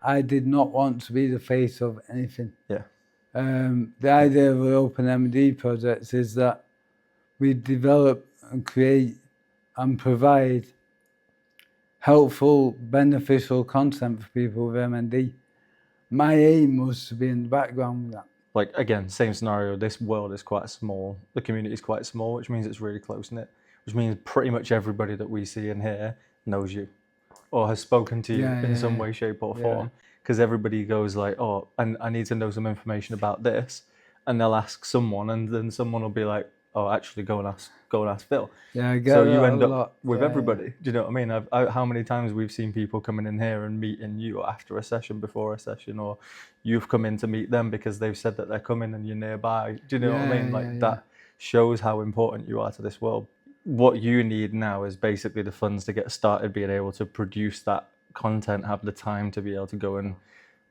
I did not want to be the face of anything. Yeah. The idea of the OPNMND projects is that we develop and create and provide helpful, beneficial content for people with MND. My aim was to be in the background with that. Like, again, same scenario, this world is quite small, the community is quite small, which means it's really close-knit, which means pretty much everybody that we see in here knows you or has spoken to you in some way, shape or form, because everybody goes like, oh, I need to know some information about this, and they'll ask someone, and then someone will be like, oh, actually go and ask Phil. Yeah, I get so that you end a up lot. with everybody. Do you know what I mean? How many times we've seen people coming in here and meeting you after a session, before a session, or you've come in to meet them because they've said that they're coming and you're nearby. Do you know what I mean? Like that shows how important you are to this world. What you need now is basically the funds to get started being able to produce that content, have the time to be able to go and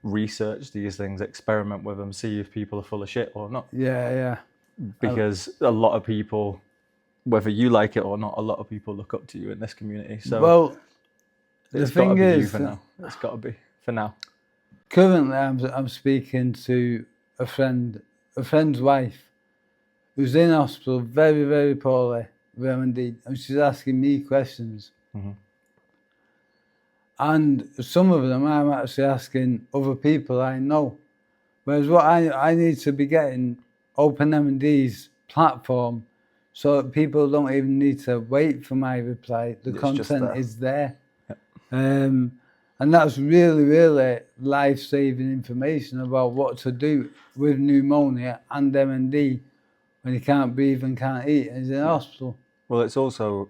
research these things, experiment with them, see if people are full of shit or not. Because a lot of people, whether you like it or not, a lot of people look up to you in this community. So well, the thing is, for now, it's got to be for now. Currently, I'm speaking to a friend's wife, who's in hospital, very, very poorly with MND, and she's asking me questions. And some of them I'm actually asking other people I know. Whereas what I need to be getting OPNMND's platform, so that people don't even need to wait for my reply. The content is there. And that's really, really life-saving information about what to do with pneumonia and MND when you can't breathe and can't eat and is in hospital. Well, it's also,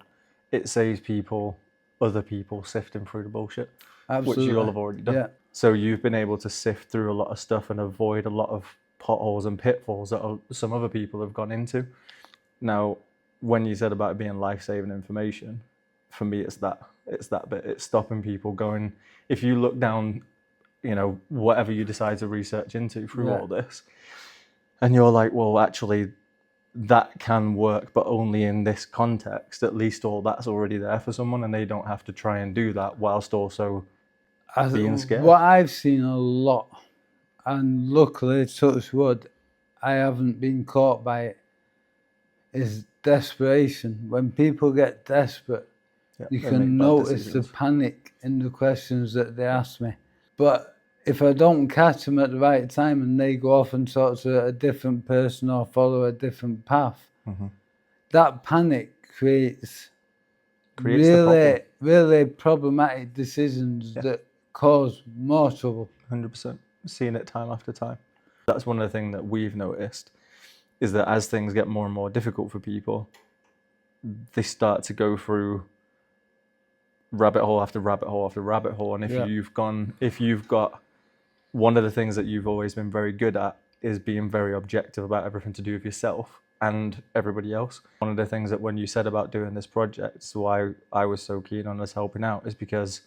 it saves people, other people sifting through the bullshit, which you all have already done. So you've been able to sift through a lot of stuff and avoid a lot of potholes and pitfalls that some other people have gone into. Now, when you said about it being life-saving information, for me, it's that bit. It's stopping people going, if you look down, you know, whatever you decide to research into through all this, and you're like, well, actually, that can work, but only in this context, at least all that's already there for someone, and they don't have to try and do that whilst also being scared. What I've seen a lot, and luckily, touch wood, I haven't been caught by it, is desperation. When people get desperate, you can notice the panic in the questions that they ask me. But if I don't catch them at the right time and they go off and talk to a different person or follow a different path, that panic creates really, really problematic decisions that cause more trouble. 100%. Seeing it time after time. That's one of the things that we've noticed, is that as things get more and more difficult for people, they start to go through rabbit hole after rabbit hole after rabbit hole. And if you've got, one of the things that you've always been very good at is being very objective about everything to do with yourself and everybody else. One of the things that when you said about doing this project, so why I was so keen on us helping out, is because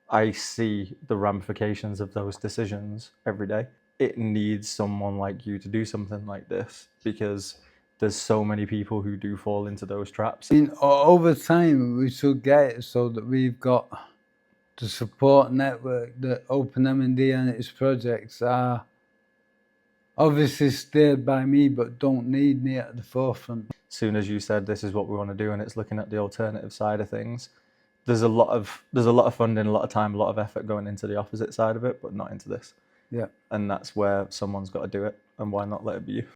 I see the ramifications of those decisions every day. It needs someone like you to do something like this, because there's so many people who do fall into those traps. Over time, we should get it so that we've got the support network that OPNMND and its projects are obviously steered by me, but don't need me at the forefront. As soon as you said this is what we want to do, and it's looking at the alternative side of things, there's a lot of funding, a lot of time, a lot of effort going into the opposite side of it, but not into this. And that's where someone's got to do it, and why not let it be you?